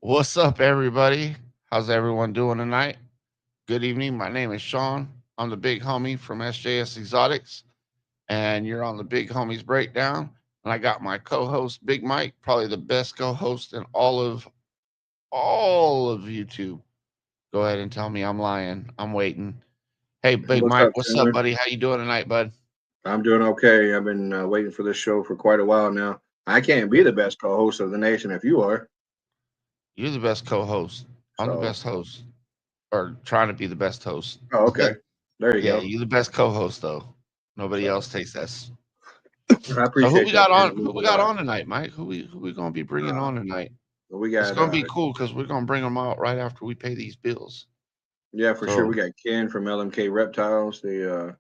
What's up, everybody? How's everyone doing tonight? Good evening. My name is Sean. I'm the big homie from SJS Exotics, and you're on the Big Homies Breakdown. And I got my co-host, Big Mike, probably the best co-host in all of YouTube. Go ahead and tell me I'm lying. I'm waiting. Hey, Big What's Mike, up, what's up, Chandler? buddy? How you doing tonight, bud? I'm doing okay. I've been waiting for this show for quite a while now. I can't be Yeah, the best co-host of the nation if you are. you're the best co-host. I'm the So, best host, or trying to be the best host. oh, okay. There you Yeah, go. you're the best co-host though. Nobody So, else takes that. I So who appreciate we that, got man. on? It Who means a we got lot. on tonight, Mike? Who we gonna be bringing Uh, on tonight? we It's got, gonna be cool because we're gonna bring them out right after we pay these bills. yeah, for sure. So We got Ken from LMK Reptiles, the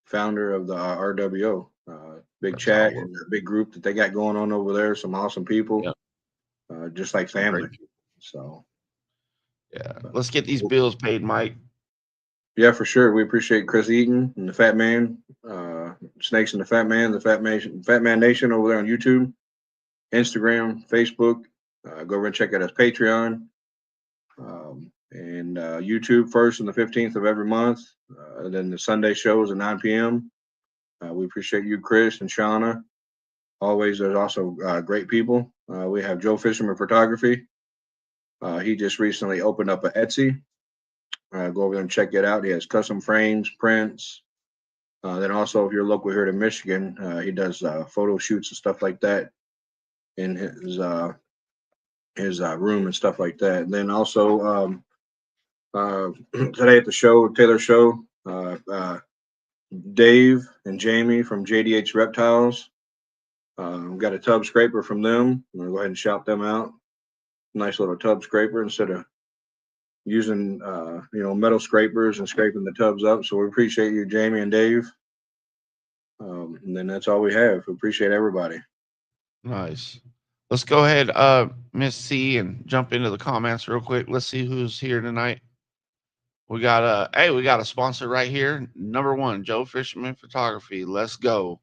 founder of the RWO. Big reptile chat world. and a big group that they got going on over there. Some awesome people, Yep, just like some family. great people. So, Yeah, but, let's get these bills paid, Mike. yeah, for sure. We appreciate Chris Eaton and the Fat Man, Snakes and Fat Man Nation over there on YouTube, Instagram, Facebook. Go over and check out his Patreon and YouTube first and the 15th of every month. Then the Sunday shows at 9 p.m. We appreciate you, Chris and Shauna. Always, there's also great people. We have Joe Fisherman Photography. He just recently opened up a Etsy. Go over there and check it out. He has custom frames, prints. Then also, if you're local here to Michigan, he does photo shoots and stuff like that in his room and stuff like that. And then also today at the show, Taylor Show, Dave and Jamie from JDH Reptiles. Got a tub scraper from them. I'm gonna go ahead and shout them out. Nice little tub scraper instead of using metal scrapers and scraping the tubs up. So we appreciate you, Jamie and Dave. And then that's all we have. We appreciate everybody. Nice. Let's go ahead, Miss C, and jump into the comments real quick. Let's see who's here tonight. We got a sponsor right here. Number one, Joe Fisherman Photography. Let's go.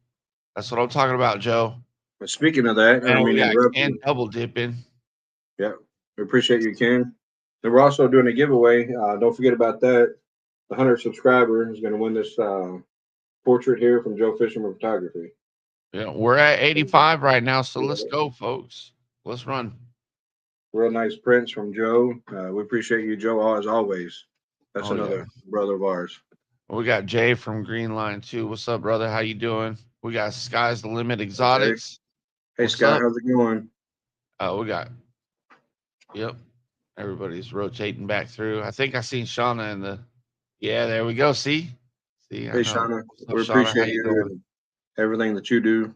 That's what I'm talking about, Joe. But speaking of that, I don't And mean we to got interrupt Ken you. double dipping. Yeah, we appreciate you, Ken. And we're also doing a giveaway. Don't forget about that. The 100 subscriber is going to win this portrait here from Joe Fisherman Photography. Yeah, we're at 85 right now, so let's go, folks. Let's run. Real nice prints from Joe. We appreciate you, Joe, as always. That's Oh yeah. another brother of ours. We got Jay from Green Line too. What's up, brother? How you doing? We got Sky's the Limit Hey, Jay. Exotics. Hey, What's Scott, up? how's it going? We got yep. Everybody's rotating back through. I think I seen Shauna in the. Yeah, there we go. See, I Hey, know. Shauna, What's up, we Shauna? How appreciate you you doing? and everything that you do.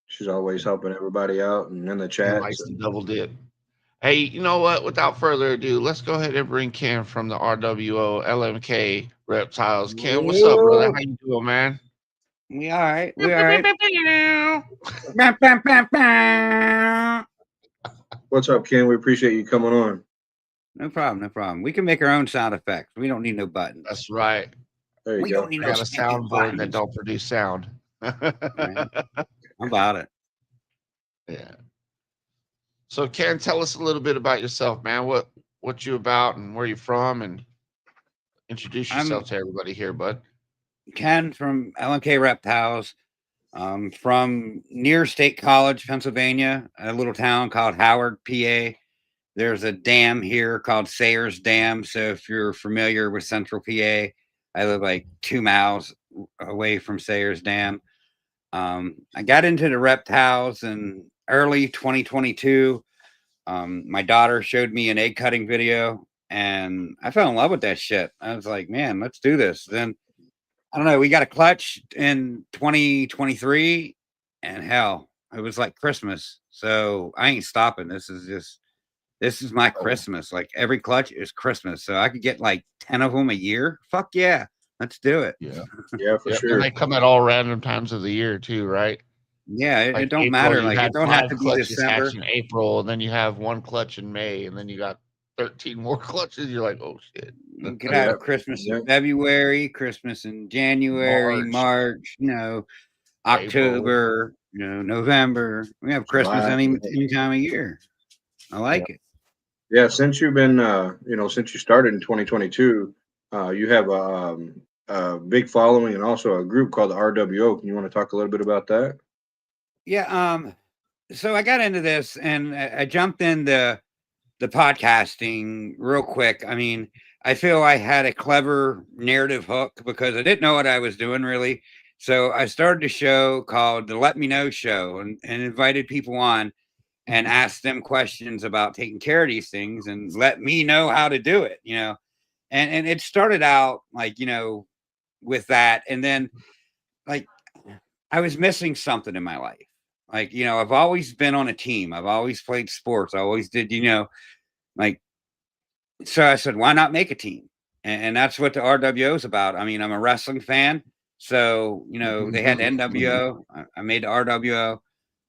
She's always helping everybody out and in the Ken chat. likes So, to double dip. Hey, you know what? Without further ado, let's go ahead and bring Ken from the RWO LMK Reptiles. Ken, what's up, brother? Yo, How you doing, man? we all right. We all right. Bam, bam, bam, bam. what's up, Ken? We appreciate you coming on. No problem. No problem. We can make our own sound effects. We don't need no buttons. That's right. There you We don't go. need I no got a stinking soundboard that buttons. don't produce sound. Right? How about it? Yeah. So, Ken, tell us a little bit about yourself, man. What you about and where you from, and introduce yourself I'm to everybody here, bud. Ken from LMK Reptiles. From near State College, Pennsylvania, a little town called Howard, PA. There's a dam here called Sayers Dam. So if you're familiar with Central PA, I live like 2 miles away from Sayers Dam. I got into the reptiles in early 2022. My daughter showed me an egg cutting video and I fell in love with that shit. I was like, man, let's do this. Then I don't know. We got a clutch in 2023 and hell, it was like Christmas. So I ain't stopping. This is my Oh, Christmas. Like every clutch is Christmas. So I could get like 10 of them a year. Fuck yeah. Let's do it. yeah. Yeah, for Yep. And sure. they come at all random times of the year too, right? Yeah, it Like don't April, matter. you Like it had don't have five to be clutches hatch December. in April, and then you have one clutch in May, and then you got 13 more clutches. You're like, oh shit. You could Yeah, have Christmas in yeah. February, Christmas in January, March, March, April. October, November. We have Christmas July. any time of year. I like it. Yeah, since you've been, since you started in 2022, you have a big following and also a group called the RWO. Can you want to talk a little bit about that? Yeah. So I got into this and I jumped into the podcasting real quick. I mean, I feel I had a clever narrative hook because I didn't know what I was doing really. So I started a show called the Let Me Know Show and invited people on and asked them questions about taking care of these things and let me know how to do it, And it started out like, with that. And then like I was missing something in my life. Like, I've always been on a team. I've always played sports. I always did, like, so I said, why not make a team? And that's what the RWO is about. I mean, I'm a wrestling fan. So, they had NWO. I made the RWO.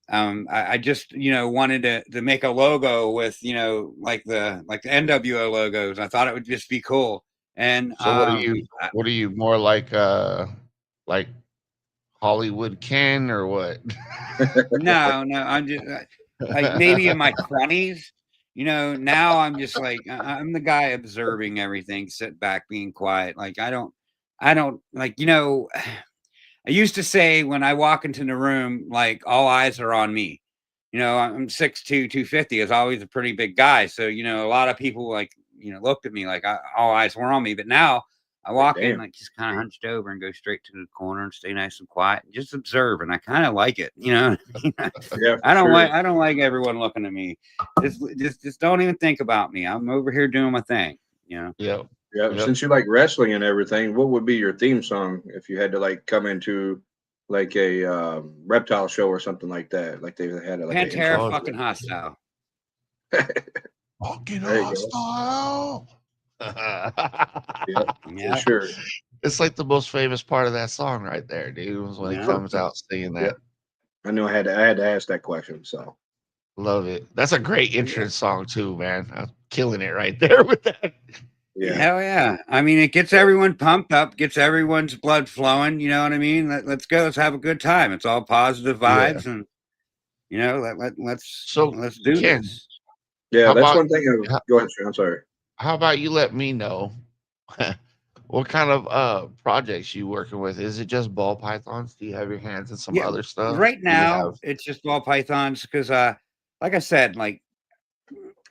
I just, wanted to make a logo with, like the NWO logos. I thought it would just be cool. And So what are you more like Hollywood Ken or what? no, I'm just like maybe in my 20s. Now I'm just like I'm the guy observing everything, sit back, being quiet. Like I don't like I used to say when I walk into the room, like all eyes are on me. I'm 6'2", 250 is always a pretty big guy. So, a lot of people like, looked at me like all eyes were on me. But now I walk in Damn. like just kind of hunched over and go straight to the corner and stay nice and quiet and just observe. And I kind of like it. Yeah, I don't sure. like everyone looking at me. Just don't even think about me. I'm over here doing my thing, Yep. Yeah. Yep. Since you like wrestling and everything, what would be your theme song if you had to like come into like a reptile show or something like that? Like they had like an Pantera intro. fucking hostile. Fucking There you go. hostile. Yeah, Yeah. for sure. It's like the most famous part of that song right there, dude. Was when he Yeah. comes out singing that. Yeah. I knew I had to ask that question. So Love it. That's a great entrance song too, man. I'm killing it right there with that. yeah, Hell yeah. I mean, it gets everyone pumped up, gets everyone's blood flowing. You know what I mean? Let's go. Let's have a good time. It's all positive Yeah. vibes. And, let's So do Ken, this. yeah. how That's about one thing. Go ahead, Sean. I'm sorry. how about you let me know what kind of projects you working with? Is it just ball pythons? Do you have your hands in some Yeah. other stuff? Right Do you now, have it's just ball pythons because, like I said, like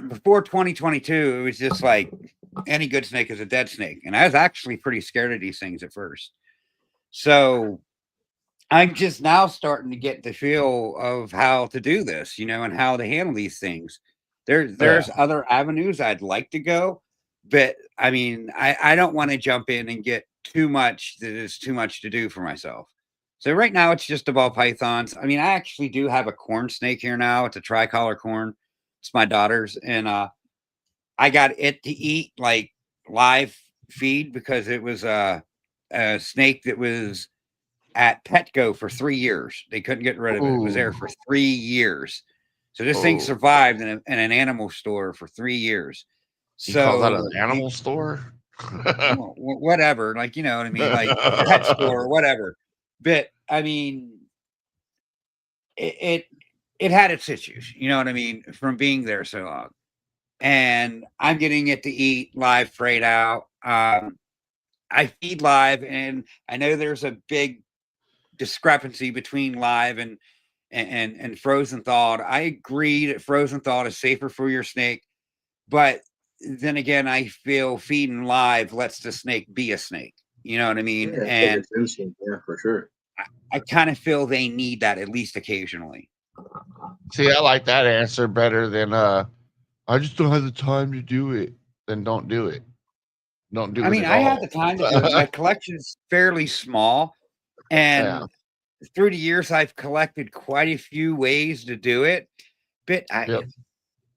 before 2022, it was just like any good snake is a dead snake. And I was actually pretty scared of these things at first. So I'm just now starting to get the feel of how to do this, and how to handle these things. There's other avenues I'd like to go, but I mean, I don't want to jump in and get too much that is too much to do for myself. So right now it's just the ball pythons. I mean, I actually do have a corn snake here now. It's a tricolor corn. It's my daughter's, and I got it to eat like live feed because it was a snake that was at Petco for 3 years. They couldn't get rid of it. It was there Ooh. for 3 years. So this thing Oh, survived in an animal store for 3 years. you call that an So animal store? whatever, like, you know what I mean, like pet store or whatever. But I mean, it, it it had its issues, you know what I mean, from being there so long. And I'm getting it to eat live freight out. I feed live, and I know there's a big discrepancy between live and frozen thawed. I agree that frozen thawed is safer for your snake, but then again, I feel feeding live lets the snake be a snake. You know what I Yeah, mean? it's like And it's instant. Yeah, for sure. I kind of feel they need that at least occasionally. See, I like that answer better than I just don't have the time to do it. Then don't do it. Don't do I it mean, at I have all. the time to do it. My collection's fairly small, Yeah. and through the years, I've collected quite a few ways to do it. But Yep.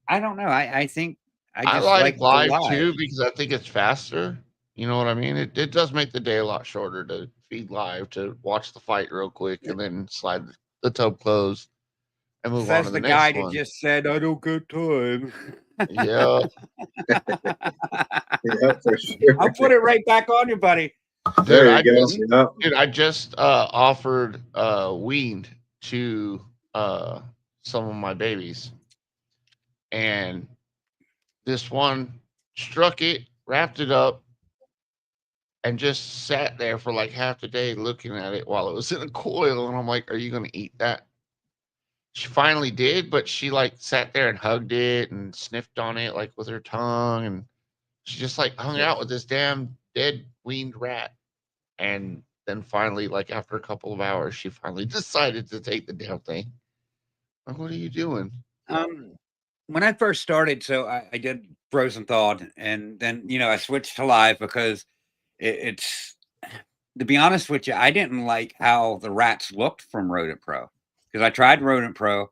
I don't know. I think I I just like like the live live. too because I think it's faster. You know what I mean? It does make the day a lot shorter to feed live, to watch the fight real quick and then slide the tub closed and move on to Says the the guy next that one. just said, I don't got time. Yeah. Yeah, for sure. I'll put it right back on you, buddy. Dude, There you go. Yeah. I just offered weaned to some of my babies. and this one struck it, wrapped it up, and just sat there for like half the day looking at it while it was in a coil. And I'm like, "Are you gonna eat that?" She finally did, but she like sat there and hugged it and sniffed on it like with her tongue, and she just like hung out with this damn dead weaned rat. And then finally, like after a couple of hours, she finally decided to take the damn thing. Like, what are you doing? Um, when I first started, so I did frozen thawed, and then I switched to live because it's to be honest with you, I didn't like how the rats looked from Rodent Pro because I tried Rodent Pro,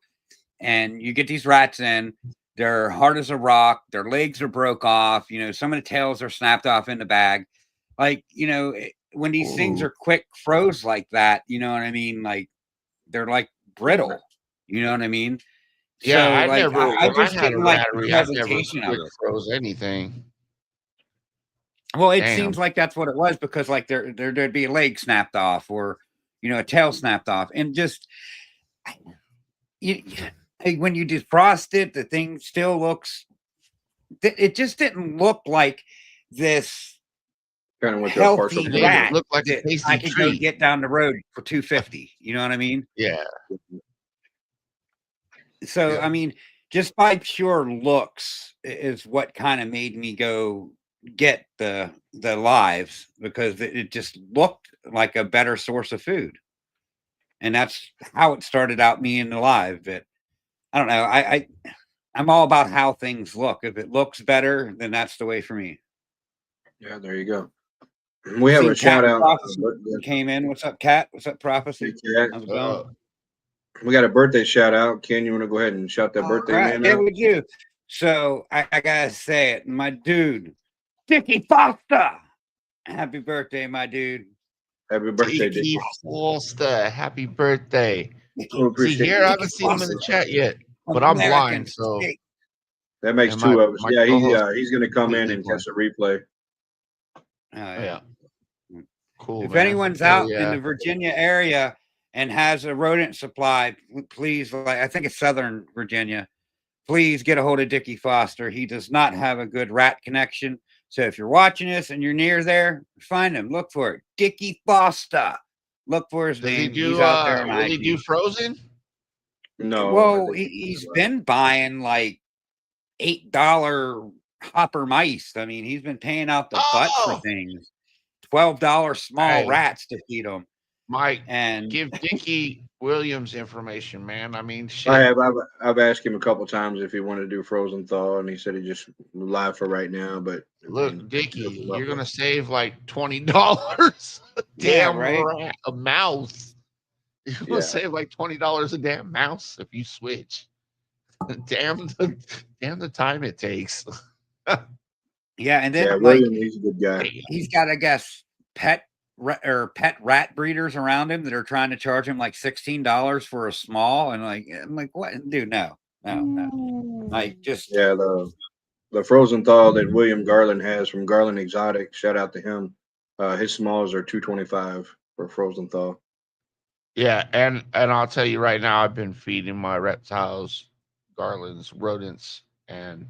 and you get these rats in, they're hard as a rock, their legs are broke off, some of the tails are snapped off in the bag. Like, when these things Ooh. are quick froze like that, you know what I mean? Like they're like brittle, you know what I mean? Yeah, So I like never I when I just had a didn't like the rattery, I never presentation of quick it. froze anything. Well, it seems Damn. like that's what it was because like there'd be a leg snapped off or a tail snapped off, and just you, when you defrost it, the thing still looks. It just didn't look like this Kind of went through a partial healthy It didn't rat frozen. look like a that I tasty could go treat. get down the road for 250. You know what I mean? Yeah. So Yeah. I mean, just by pure looks is what kind of made me go get the lives because it just looked like a better source of food. And that's how it started out me in the live. But I don't know. I'm all about how things look. If it looks better, then that's the way for me. Yeah, there you go. We have a Seen shout Cat out. Prophecy came in. What's up, Cat? What's up, Prophecy? How's it going? We got a birthday shout out. Ken, you want to go ahead and shout that All birthday right, man here out? we do. So I gotta say it, my dude, Dickie Foster. Happy birthday, my dude. Happy birthday, Dick. Tiki Foster, happy birthday. We See appreciate here, you. I haven't seen him in the chat yet, but I'm American blind, so steak. That makes and two of us. my Yeah, co-host he's going to come in completely and blind. catch a replay. Oh, Oh, yeah. yeah. Cool, If man. anyone's Hell out in yeah. the Virginia area and has a rodent supply, please, like I think it's Southern Virginia, please get a hold of Dickie Foster. He does not have a good rat connection. So if you're watching this and you're near there, find him. Look for it. Dickie Foster. Look for his Does he name. He's do out there on will he do IG. frozen? No, I Well, think he's been buying like $8 hopper mice. I mean, he's been paying out the butt for Oh, things. $12 small hey, rats to feed them. Mike, And give Dickie Williams information, man. I mean, I shit. have. I've asked him a couple times if he wanted to do frozen thaw, and he said he just live for right now. But I mean, Look, Dickie, look him up. you're gonna save like $20. yeah, Damn right. rat, a mouse. You're gonna Yeah, save like $20 a damn mouse if you switch. Damn the time it takes. Yeah, and yeah. then like William, he's a good guy. he's got, I guess, pet rat breeders around him that are trying to charge him like $16 for a small. And like, I'm like, what, dude? No, no, no. Like, just Yeah, the frozen thaw that William Garland has from Garland Exotic. Shout out to him. His smalls are 225 for frozen thaw. Yeah, and I'll tell you right now, I've been feeding my reptiles, garlands, rodents, and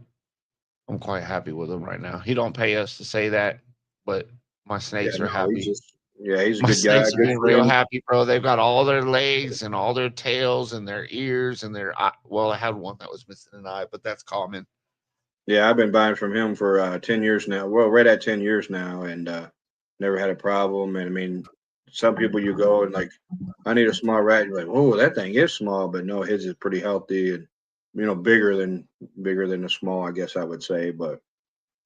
I'm quite happy with them right now. He don't pay us to say that, but my Yeah, snakes are no, happy. he's a My good guy, snakes have good been real friend. happy, bro. They've got all their legs and all their tails and their ears and their eye. Well, I had one that was missing an eye, but that's common. Yeah, I've been buying from him for 10 years now. Well, right at 10 years now, and never had a problem. And I mean, some people you go and like, I need a small rat. You're like, whoa, that thing is small, but no, his is pretty healthy and bigger than the small, I guess I would say. But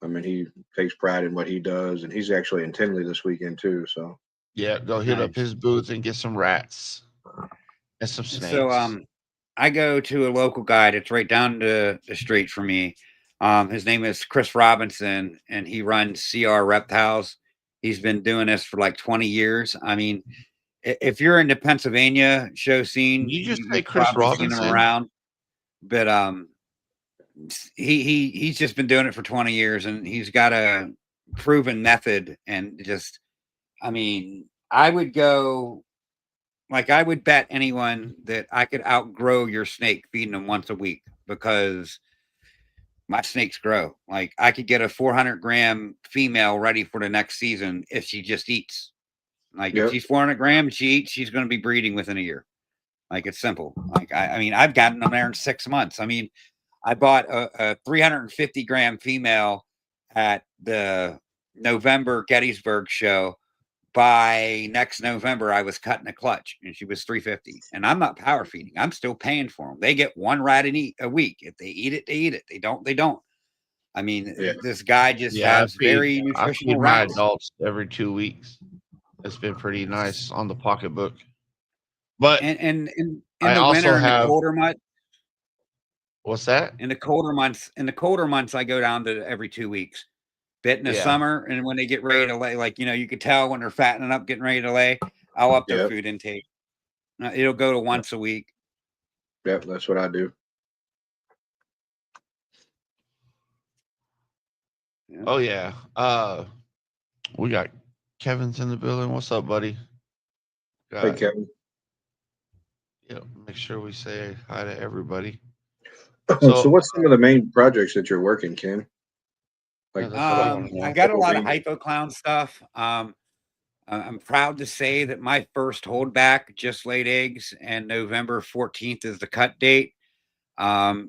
I mean, he takes pride in what he does, and he's actually in Tinley this weekend too. So Yeah, go hit up nice. his booth and get some rats and some So snakes. I go to a local guy that's right down the street from me. His name is Chris Robinson, and he runs CR Reptiles. He's been doing this for like 20 years. I mean, if you're in the Pennsylvania show scene, Did you just say you've Chris probably seen him Robinson? around. But he's just been doing it for 20 years, and he's got a proven method. And just, I mean, I would go. Like I would bet anyone that I could outgrow your snake feeding them once a week because my snakes grow. Like I could get a 400-gram female ready for the next season if she just eats. Like if Yep. she's 400 grams, she eats, she's going to be breeding within a year. Like it's simple. Like I mean, I've gotten them there in 6 months. I mean, I bought a 350-gram female at the November Gettysburg show. By next November, I was cutting a clutch, and she was 350. And I'm not power feeding. I'm still paying for them. They get one rat a week. If they eat it, they eat it. They don't, they don't. I mean, Yeah. this guy just Yeah, has very I nutritional feed my rats. adults every 2 weeks. It's been pretty nice on the pocketbook. But And in I the also winter and the have colder months, what's that? in the colder months, I go down to every 2 weeks. Bit in the Yeah. summer, and when they get ready to lay, like you could tell when they're fattening up, getting ready to lay, I'll up their Yep. food intake. It'll go to once a week. Yep. That's what I do. Yeah. Oh yeah. We got Kevin's in the building. What's up, buddy? Hey, Kevin. Yeah, make sure we say hi to everybody. So what's some of the main projects that you're working, Ken? Like, that's what I want to know. I got a lot of hypo clown stuff. I'm proud to say that my first holdback just laid eggs, and November 14th is the cut date.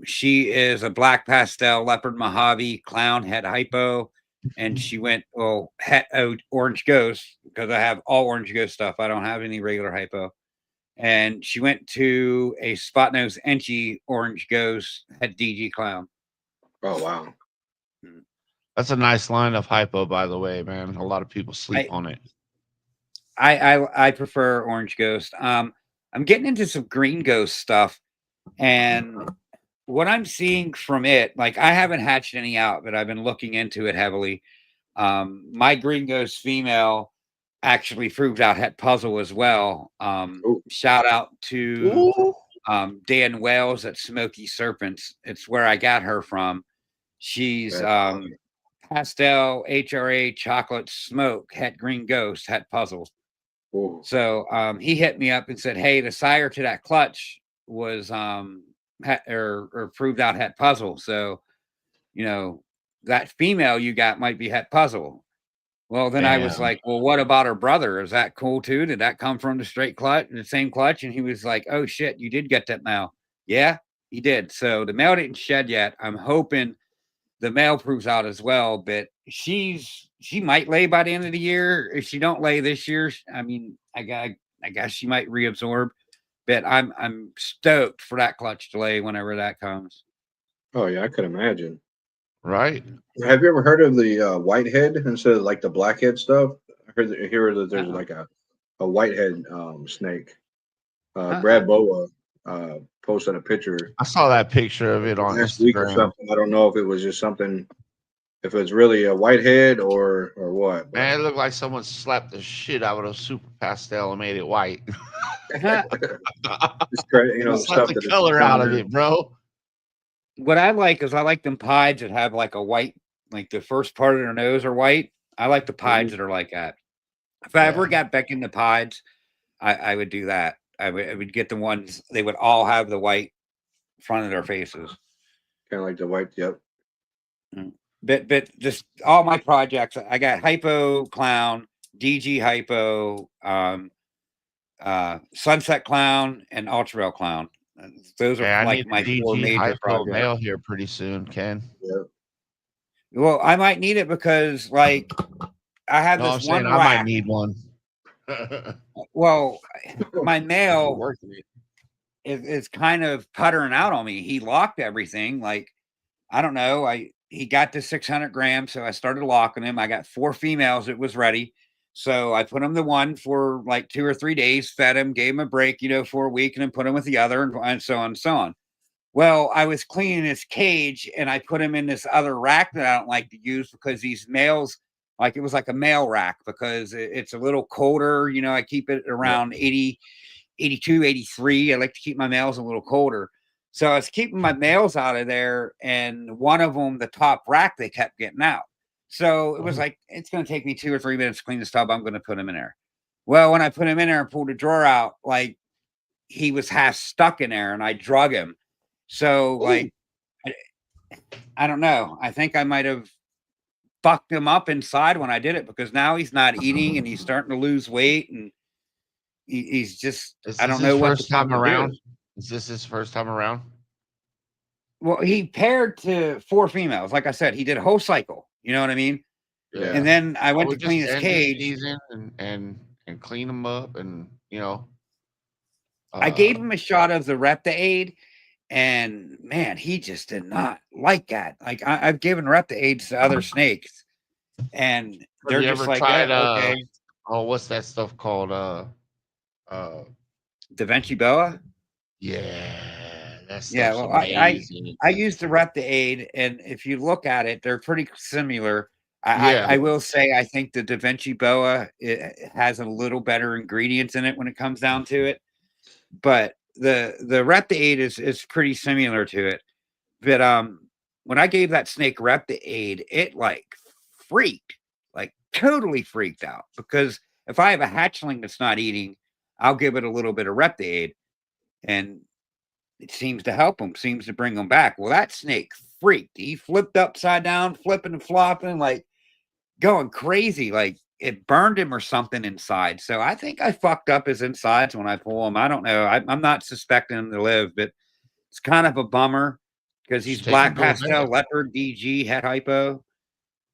She is a black pastel leopard Mojave clown head hypo, and she went orange ghost because I have all orange ghost stuff. I don't have any regular hypo. And she went to a spot nose Enchi orange ghost head DG clown. Oh wow. That's a nice line of hypo, by the way, man. A lot of people sleep on it. I prefer orange ghost. I'm getting into some green ghost stuff, and what I'm seeing from it, like I haven't hatched any out, but I've been looking into it heavily. My green ghost female actually proved out het puzzle as well. Shout out to Dan Wells at Smoky Serpents. It's where I got her from. She's pastel HRA chocolate smoke het green ghost het puzzle. Ooh. So he hit me up and said, "Hey, the sire to that clutch was or proved out het puzzle. So, that female you got might be het puzzle." Well, then I was like, "Well, what about her brother? Is that cool too? Did that come from the straight clutch, the same clutch?" And he was like, "Oh shit, you did get that male." Yeah, he did. So the male didn't shed yet. I'm hoping the male proves out as well, but she might lay by the end of the year. If she don't lay this year, I mean, I guess she might reabsorb. But I'm stoked for that clutch to lay whenever that comes. Oh yeah, I could imagine. Right. Have you ever heard of the whitehead instead of like the blackhead stuff? I hear that there's like a whitehead snake. Brad Boa posted a picture. I saw that picture of it on last week or Instagram. something. I don't know if it was just something, if it's really a whitehead or what. But Man, it looked like someone slapped the shit out of a super pastel and made it white. it's crazy, the Slap stuff the that color out of it, bro. What I like is I like them pieds that have like a white, like the first part of their nose are white. I like the pieds that are like that. If I ever got back into pieds, I would do that. I would get the ones, they would all have the white front of their faces. Kind of like the white, yep. But just all my projects, I got hypo clown, DG hypo, sunset clown, and ultra rail clown. Those are like my four major projects. Mail here pretty soon, Ken. Yep. Well, I might need it because like I have this one rack. I might need one. Well, my mail is kind of puttering out on me. He locked everything. Like, I don't know. He got to 600 grams, so I started locking him. I got 4 females. It was ready. So I put him the one for like 2 or 3 days, fed him, gave him a break, for a week, and then put him with the other, and so on and so on. Well, I was cleaning his cage, and I put him in this other rack that I don't like to use because these males, like it was like a male rack because it's a little colder. I keep it around 80, 82, 83. I like to keep my males a little colder. So I was keeping my males out of there, and one of them, the top rack, they kept getting out. So it was like, it's going to take me 2 or 3 minutes to clean this tub. I'm going to put him in there. Well, when I put him in there and pulled the drawer out, like he was half stuck in there, and I drug him. So like I don't know. I think I might have fucked him up inside when I did it, because now he's not eating and he's starting to lose weight, and he's just, Is I this don't his know what the first fuck time to do. around? Is this his first time around? Well, he paired to 4 females. Like I said, he did a whole cycle. You know what I mean? Yeah. And then I I went to would just clean his end his cage. season and clean him up, and I gave uh, him a shot of the Reptiles, and man, he just did not like that. Like I've given Reptiles to other snakes, and have they're you just ever like, tried okay, what's that stuff called? Uh, Da Vinci Boa. yeah, that Yeah, stuff's well, amazing. I used the Reptiles, and if you look at it, they're pretty similar. Yeah, I will say I think the Da Vinci Boa, it has a little better ingredients in it when it comes down to it, but the Reptiles is pretty similar to it. But when I gave that snake Reptiles, it like freaked, like totally freaked out, because if I have a hatchling that's not eating, I'll give it a little bit of Reptiles, and it seems to help him, seems to bring him back. Well, that snake freaked. He flipped upside down, flipping and flopping, like going crazy. Like it burned him or something inside. So I think I fucked up his insides when I pull him. I don't know. I'm not suspecting him to live, but it's kind of a bummer, because he's just take him black to a pastel vet. leopard DG, head hypo,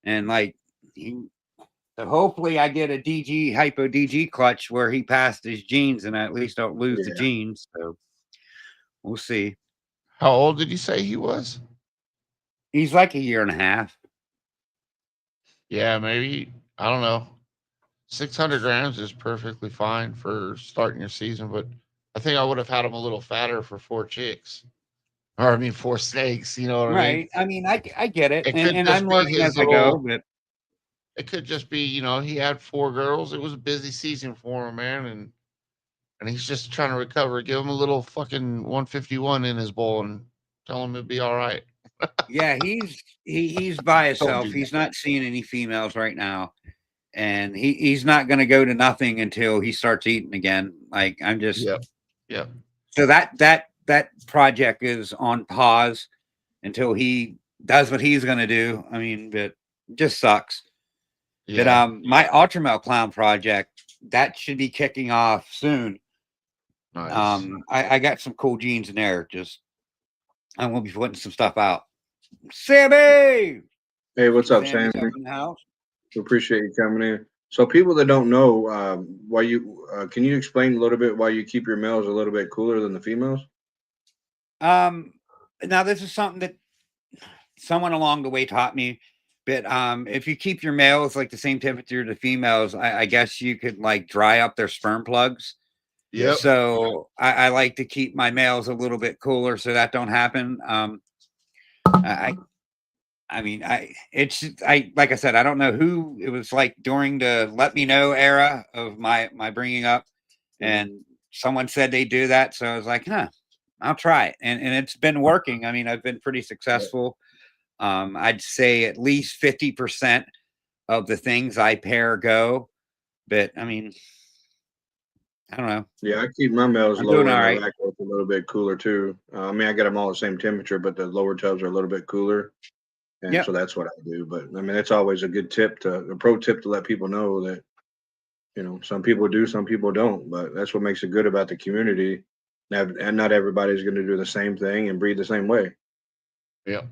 and like he. So hopefully I get a DG hypo DG clutch where he passed his genes, and I at least don't lose the Yeah. genes. So we'll see. How old did you say he was? He's like a year and a half. Yeah, maybe, I don't know. 600 grams is perfectly fine for starting your season, but I think I would have had him a little fatter for 4 chicks, or I mean 4 snakes. You know what I mean? Right. I mean, I get it, It could and I'm just be learning his as I go, little. but It could just be, he had 4 girls. It was a busy season for him, man, and he's just trying to recover. Give him a little fucking 151 in his bowl and tell him it'll be all right. yeah, he's by Don't himself. do that. He's not seeing any females right now, and he's not going to go to nothing until he starts eating again. Like I'm just, Yep. Yep. so that project is on pause until he does what he's going to do. I mean, but it just sucks. But Yeah. my Ultramel Clown project, that should be kicking off soon. Nice. I got some cool genes in there. Just I'm gonna be putting some stuff out. Sammy, Hey, what's up, Sammy? Sammy's up in the house. We appreciate you coming in. So, people that don't know, why you can you explain a little bit why you keep your males a little bit cooler than the females? Um, Now this is something that someone along the way taught me. But if you keep your males like the same temperature to females, I guess you could like dry up their sperm plugs. Yep. So I like to keep my males a little bit cooler so that don't happen. I I mean, I like I said, I don't know who it was, like during the let me know era of my bringing up, and someone said they do that, so I was like, huh, I'll try it, and it's been working. I mean, I've been pretty Yeah. successful. I'd say at least 50% of the things I pair go, but I mean, I don't know. Yeah, I keep my males I'm doing lower all and the right. lactose a little bit cooler too. I mean, I get them all the same temperature, but the lower tubs are a little bit cooler, and Yep. so that's what I do. But I mean, it's always a good a pro tip to let people know that some people do, some people don't. But that's what makes it good about the community. And not everybody's going to do the same thing and breed the same way. Yep.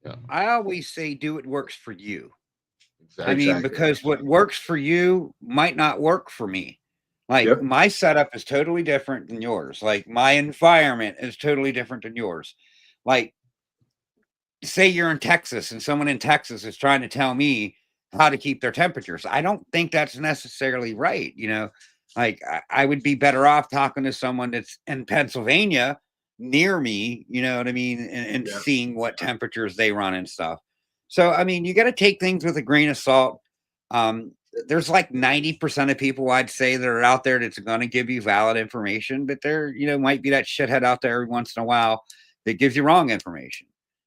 Yeah. I always say do what works for you. I Exactly. mean, Exactly. because what works for you might not work for me. Like Yep. my setup is totally different than yours. Like my environment is totally different than yours. Like, say you're in Texas and someone in Texas is trying to tell me how to keep their temperatures. I don't think that's necessarily right. Like I would be better off talking to someone that's in Pennsylvania near me, you know what I mean, and Yeah. seeing what temperatures they run and stuff. So, I mean, you got to take things with a grain of salt. Um, there's like 90% of people I'd say that are out there that's going to give you valid information, but there, might be that shithead out there every once in a while that gives you wrong information.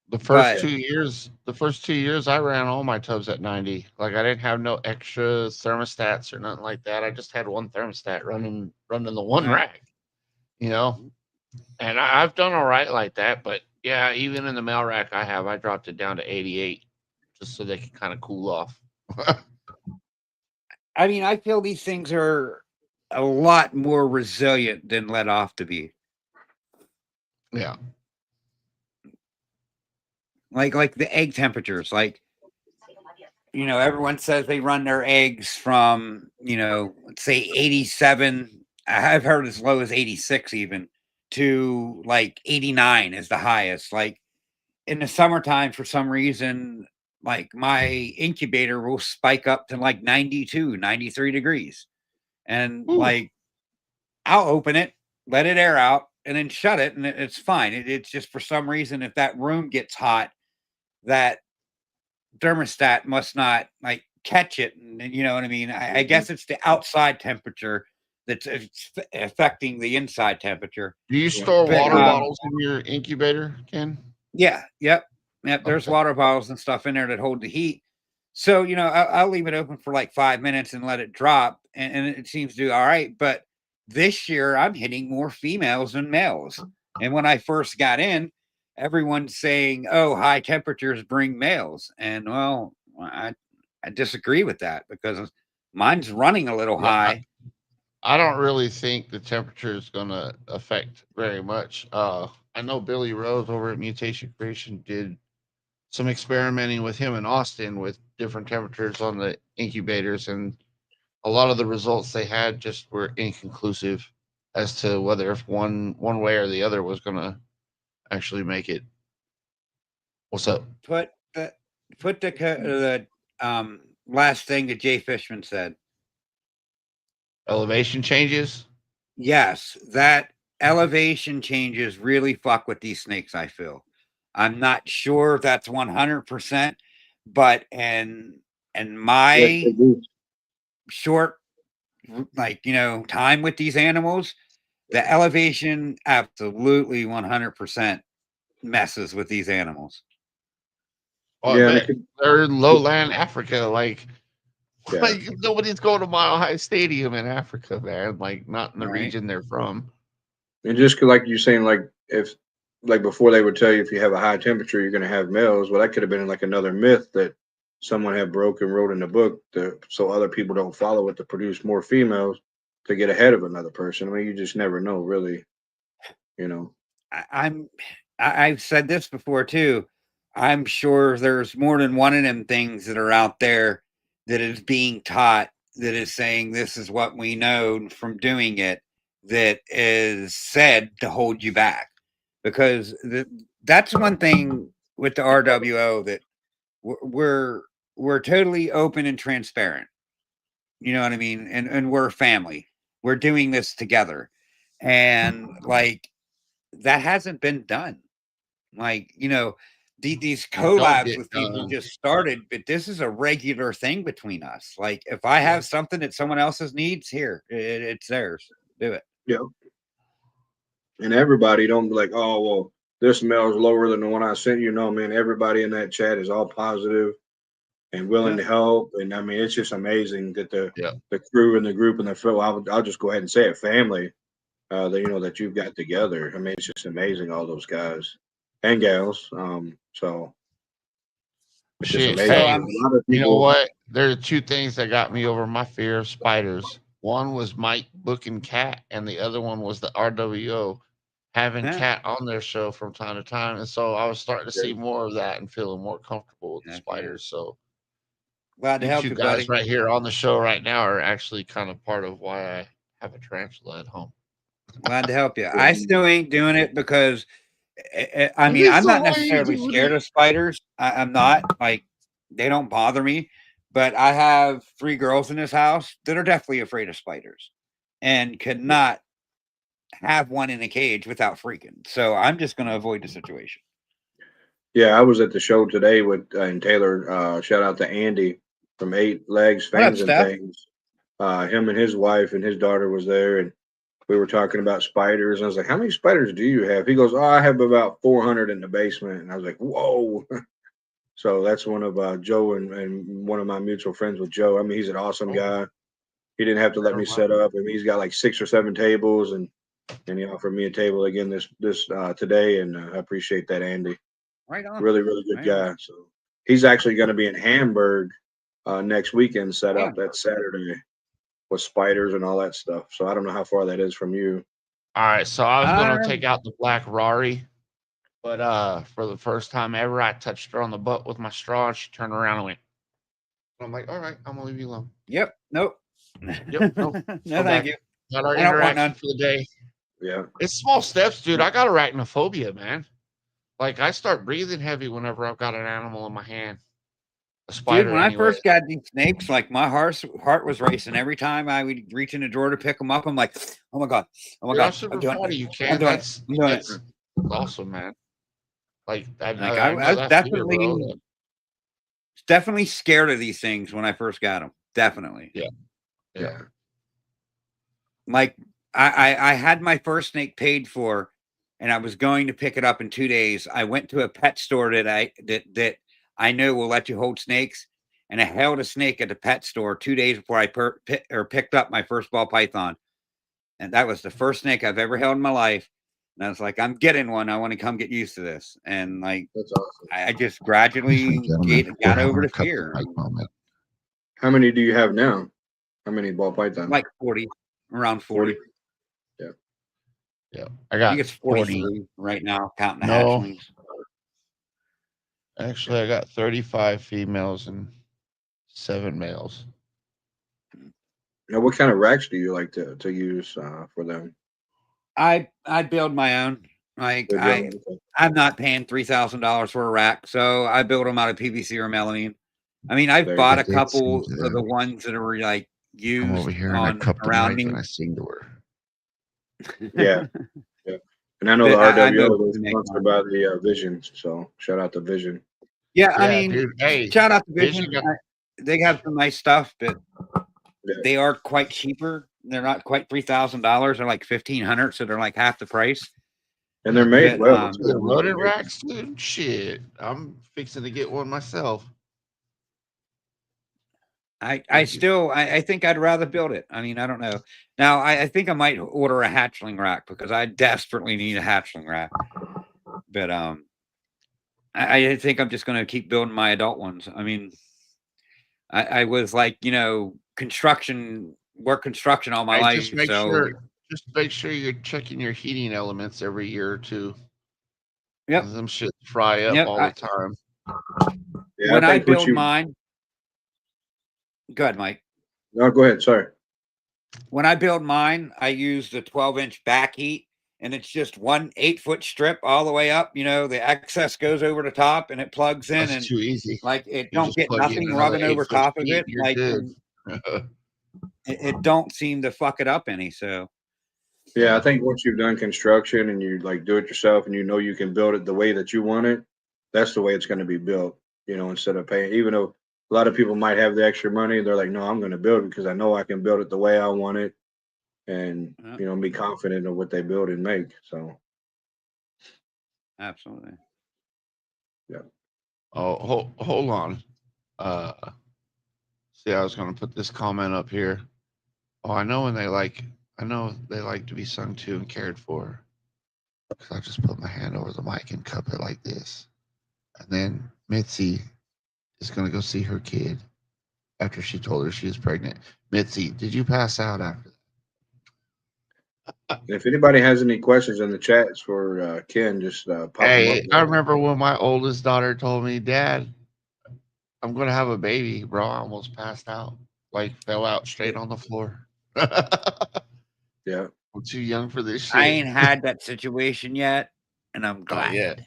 The first But 2 years, I ran all my tubs at 90. Like I didn't have no extra thermostats or nothing like that. I just had one thermostat running the one right. rack, you know. And I've done all right like that. But Yeah, even in the mail rack I dropped it down to 88 just so they can kind of cool off. I mean, I feel these things are a lot more resilient than let off to be. Yeah. Like the egg temperatures, like, you know, everyone says they run their eggs from, you know, let's say 87. I've heard as low as 86 even, to like 89 is the highest. Like in the summertime, for some reason, like my incubator will spike up to like 92, 93 degrees. And Ooh. like I'll open it, let it air out, and then shut it, and it's fine. It's just for some reason, if that room gets hot, that thermostat must not like catch it. And you know what I mean? I guess it's the outside temperature that's affecting the inside temperature. Do you Yeah. store But water bottles in your incubator, Ken? yeah, yep. There's Okay. water bottles and stuff in there that hold the heat. So, you know, I'll leave it open for like 5 minutes and let it drop, and it seems to do all right. But this year, I'm hitting more females than males. And when I first got in, everyone's saying, "Oh, high temperatures bring males," and well, I disagree with that because mine's running a little Yeah. high. I don't really think the temperature is going to affect very much. I know Billy Rose over at Mutation Creation did some experimenting with him in Austin with different temperatures on the incubators, and a lot of the results they had just were inconclusive as to whether if one way or the other was going to actually make it. What's up? Put the the last thing that Jay Fishman said. Elevation changes. Yes, that elevation changes really fuck with these snakes, I feel. I'm not sure if that's 100%, but in Yes, they my do. short like, you know, time with these animals, the elevation absolutely 100% messes with these animals. Oh, I Yeah, and it bet could, they're in lowland Africa. Like, yeah. like nobody's going to Mile High Stadium in Africa, man. Like, not in the Right? region they're from. And just like you're saying, like if like before they would tell you if you have a high temperature, you're going to have males. Well, that could have been like another myth that someone had broke and wrote in the book so other people don't follow it to produce more females to get ahead of another person. I mean, you just never know, really. You know. I, I'm I've said this before too. I'm sure there's more than one of them things that are out there that is being taught that is saying this is what we know from doing it that is said to hold you back because that's one thing with the RWO that we're we're totally open and transparent. You know what I mean? And we're a family. We're doing this together. And like that hasn't been done. Like, you know, these It don't collabs get with people done. just started, but this is a regular thing between us. Like, if I Yeah. have something that someone else's needs, here, it's theirs. Do it. Yeah. And everybody don't be like, oh well, this smells lower than the one I sent you. No, man, everybody in that chat is all positive and willing Yeah. to help. And I mean, it's just amazing that Yeah. the crew and the group and the film. I'll just go ahead and say it, family. That that you've got together. I mean, it's just amazing. All those guys and gals. So it's just Shit. So amazing. Hey, I'm A lot of you know people. what? There are two things that got me over my fear of spiders. One was Mike booking Cat, and the other one was the RWO having yeah, Cat on their show from time to time. And so I was starting to see more of that and feeling more comfortable with the yeah. spiders. So Glad to you help two you, guys buddy. right here on the show right now are actually kind of part of why I have a tarantula at home. Glad to help you. I Yeah, still ain't doing it because I mean, Okay, I'm so not why are you necessarily doing scared it? of spiders. I'm not like they don't bother me, but I have 3 girls in this house that are definitely afraid of spiders and could not have one in a cage without freaking. So I'm just going to avoid the situation. yeah. I was at the show today with and Taylor. Shout out to Andy from Eight Legs, What up, Fangs, and Steph? Things. Him and his wife and his daughter was there, and we were talking about spiders. And I was like, "How many spiders do you have?" He goes, "Oh, I have about 400 in the basement." And I was like, "Whoa!" So that's one of Joe and one of my mutual friends with Joe. I mean, he's an awesome Oh, guy. He didn't have to let never me mind. set up. I mean, he's got like 6 or 7 tables, and and he offered me a table again this today, and I appreciate that, Andy. Right on. Really, really good Right on. guy. So he's actually going to be in Hamburg next weekend, set Yeah. up that Saturday with spiders and all that stuff. So I don't know how far that is from you. All right, so I was gonna take Um, out the black Rari, but for the first time ever, I touched her on the butt with my straw, and she turned around and went. I'm like, all right, I'm gonna leave you alone. Yep. Nope. Yep, nope. No, thank you. Got our I don't want interaction none. for the day. Yeah. It's small steps, dude. I got arachnophobia, man. Like I start breathing heavy whenever I've got an animal in my hand. A Dude, spider, when I anyway. first got these snakes, like my heart was racing every time I would reach in the drawer to pick them up. I'm like, oh my god, oh my Dude, I'm god, super I'm doing proud of it. you, I'm Ken. doing it. I'm doing it. That's awesome, man. Like Like I I know was that fear, bro. definitely scared of these things when I first got them. Definitely. Yeah. Yeah. Like I had my first snake paid for, and I was going to pick it up in 2 days. I went to a pet store that I know will let you hold snakes, and I held a snake at the pet store 2 days before I picked up my first ball python, and that was the first snake I've ever held in my life. And I was like, I'm getting one. I want to come get used to this, and like That's awesome. I just gradually got over the fear. How many do you have now? How many ball pythons? Like 40, around 40. 40? Yeah. Yeah. I think it's 43 right now, counting the No. hatchlings. Actually, I got 35 females and 7 males. Now, what kind of racks do you like to use for them? I build my own. Like I'm not paying $3,000 for a rack, so I build them out of PVC or melamine. I mean, I've bought a couple of the ones that are like used I'm over here on and I cupped around the mic me. and I sing to her. Yeah. Yeah. And I know But the I know RWO was sponsored by the Visions, so shout out to Vision. Yeah, I Yeah, mean, dude, hey, shout out to Vision. Vision got- They have some nice stuff, but Yeah. they are quite cheaper. They're not quite $3,000. They're like $1,500, so they're like half the price. And they're made But, well. The rodent racks, dude. Shit, I'm fixing to get one myself. I think I'd rather build it. I mean, I don't know. Now, I think I might order a hatchling rack because I desperately need a hatchling rack. But I think I'm just going to keep building my adult ones. I mean, I was like, construction all my life. Just make sure you're checking your heating elements every year or two. Yep. Them shit fry up all the time. Yeah, when I build mine, go ahead, Mike. No, go ahead. Sorry. When I build mine, I use the 12-inch back heat, and it's just one 8-foot strip all the way up. The excess goes over the top, and it plugs in. That's and too easy. Like it You don't just get plug nothing in rubbing another over 8 foot top of feet, it. you're Like good. it don't seem to fuck it up any. So yeah, I think once you've done construction and you like do it yourself and you can build it the way that you want it, that's the way it's going to be built. Instead of paying, even though a lot of people might have the extra money, they're like, no, I'm going to build it because I know I can build it the way I want it, and be confident of what they build and make. So absolutely. Yeah. Oh, hold on. See, I was going to put this comment up here. Oh, I know they like to be sung to and cared for. Because I just put my hand over the mic and cup it like this. And then Mitzi is going to go see her kid after she told her she was pregnant. Mitzi, did you pass out after that? If anybody has any questions in the chats for Ken, just pop them up. I remember when my oldest daughter told me, Dad, I'm going to have a baby, bro. I almost passed out. Like, fell out straight on the floor. Yeah. I'm too young for this shit. I ain't had that situation yet, and I'm glad. Yet.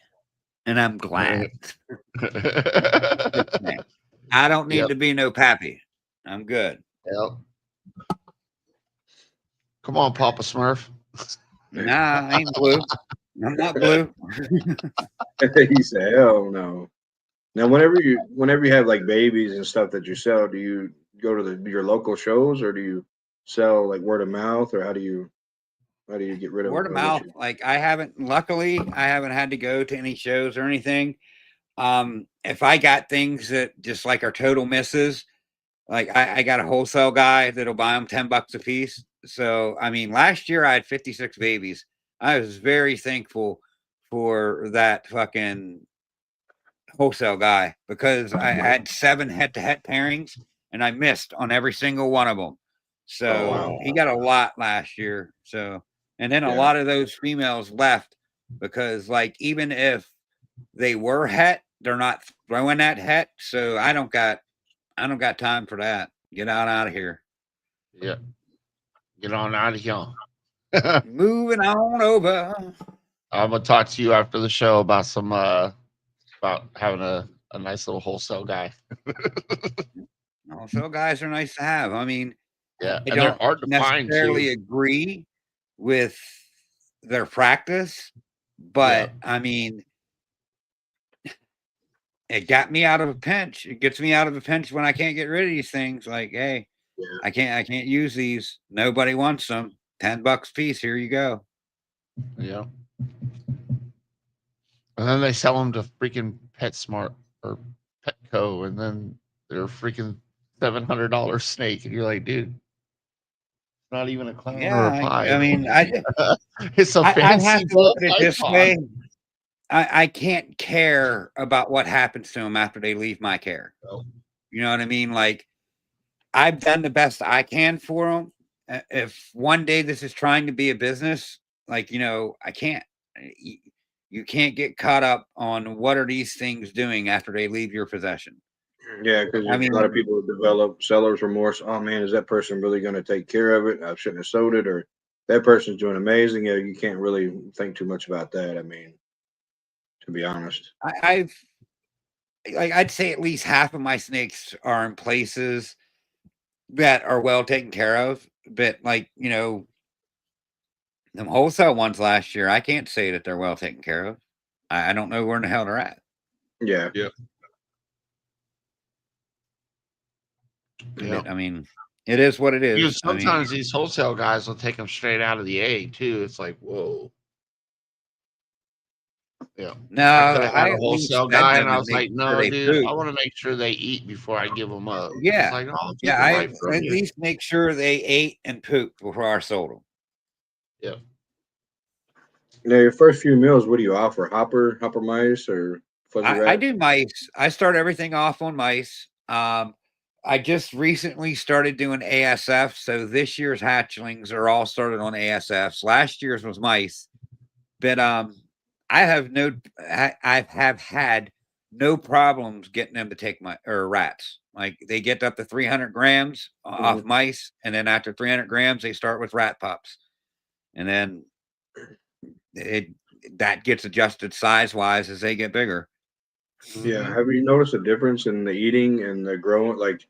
And I'm glad. I don't need to be no pappy. I'm good. Yep. Come on, Papa Smurf. Nah, I ain't blue. I'm not blue. He said, hell no. Now, whenever you have like babies and stuff that you sell, do you go to your local shows or do you sell like word of mouth, or how do you get rid of word of mouth? Like luckily I haven't had to go to any shows or anything. If I got things that just like are total misses, like I got a wholesale guy that'll buy them $10 a piece, So, I mean, last year I had 56 babies. I was very thankful for that fucking wholesale guy because I had 7 head-to-head pairings and I missed on every single one of them. So wow. he got a lot last year. So, and then a Yeah. lot of those females left because, like, even if they were het, they're not throwing that het. So I don't got time for that. Get out of here. Yeah. Get on out of here. Moving on over. I'm gonna talk to you after the show about some about having a nice little wholesale guy. Also, guys are nice to have. I mean, Yeah, I and they're don't hard to find necessarily too. agree with their practice, Yeah, but I mean, it got me out of a pinch. It gets me out of a pinch when I can't get rid of these things. Like, hey, Yeah. I can't use these. Nobody wants them. $10 a piece. Here you go. yeah. And then they sell them to freaking PetSmart or Petco, and then they're freaking $700 snake, and you're like, dude, it's not even a clown or a Yeah, pie. I mean, It's a I have fancy to look ball at it this python. way. I can't care about what happens to them after they leave my care. No. You know what I mean? Like, I've done the best I can for them. If one day this is trying to be a business, like, I can't. You can't get caught up on what are these things doing after they leave your possession. Yeah, because I a lot of mean, people develop seller's remorse. Oh man, is that person really going to take care of it? I shouldn't have sold it, or that person's doing amazing. Yeah, you can't really think too much about that. I mean, to be honest. I've like I'd say at least half of my snakes are in places that are well taken care of. But like, them wholesale ones last year, I can't say that they're well taken care of. I don't know where in the hell they're at. Yeah. Yeah. Yeah. But I mean, it is what it Because is. I mean, sometimes these wholesale guys will take them straight out of the egg too. It's like, whoa. Yeah. no, I could have had I a at least wholesale fed guy, and them I and was made like, sure no, they dude, I poop. want to make sure they eat before I give them up. He's Yeah. like, no, I'll take Yeah, them I right from at you. least make sure they ate and pooped before I sold them. Yeah. Now, your first few meals, what do you offer? Hopper mice, or fuzzy I rat? do mice. I start everything off on mice. I just recently started doing ASF, so this year's hatchlings are all started on ASFs. Last year's was mice, but I have had no problems getting them to take my or rats. Like they get up to 300 grams off Mhm. mice, and then after 300 grams, they start with rat pups, and then it that gets adjusted size wise as they get bigger. Yeah. Mhm. Have you noticed a difference in the eating and the growing, like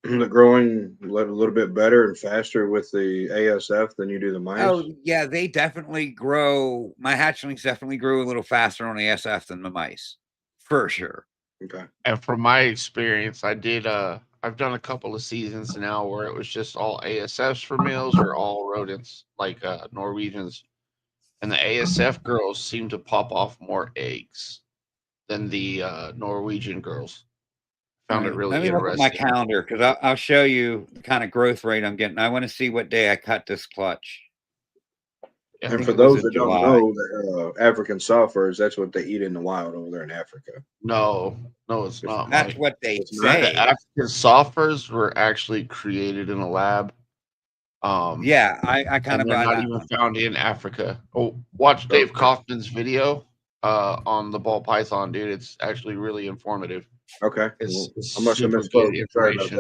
the growing a little bit better and faster with the ASF than you do the Oh mice? yeah, they definitely grow. My hatchlings definitely grew a little faster on ASF than the mice, for sure. Okay. And from my experience, I've done a couple of seasons now where it was just all ASFs for males or all rodents, like Norwegians. And the ASF girls seem to pop off more eggs than the Norwegian girls. All Found it right, let really me look at my interesting. calendar because I'll show you the kind of growth rate I'm getting. I want to see what day I cut this clutch. I Yeah. And think for it was those in that don't July. know, the African soft furs, that's what they eat in the wild over there in Africa. No, no, it's It's not, That's Mike. what they it's not. The say. African softers were actually created in a lab. Um, Yeah, I kind and of they're buy not that even one. found in Africa. Oh, watch Dave Okay. Kaufman's video on the ball python, dude. It's actually really informative. Okay. It's, Well, it's I must have super good misspoke. Sorry about information.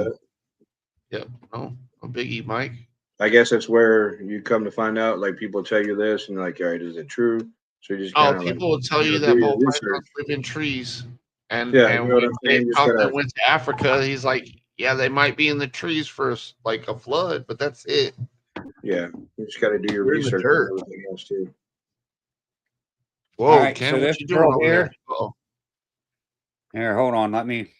that. Yep. No, a biggie, Mike. I guess that's where you come to find out, like people tell you this and like, all right, is it true? So you just Oh, kind of like, people will tell you do that your ball research. pythons live in trees, and Yeah, you and know what when I'm Dave saying? Just Kaufman gotta, went to Africa, he's like, yeah, they might be in the trees for like a flood, but that's it. yeah, you just gotta do your They're in the research and dirt. everything else too. All Whoa, right, so Ken, what this you doing girl over there? here. Oh, Here, hold on. Let me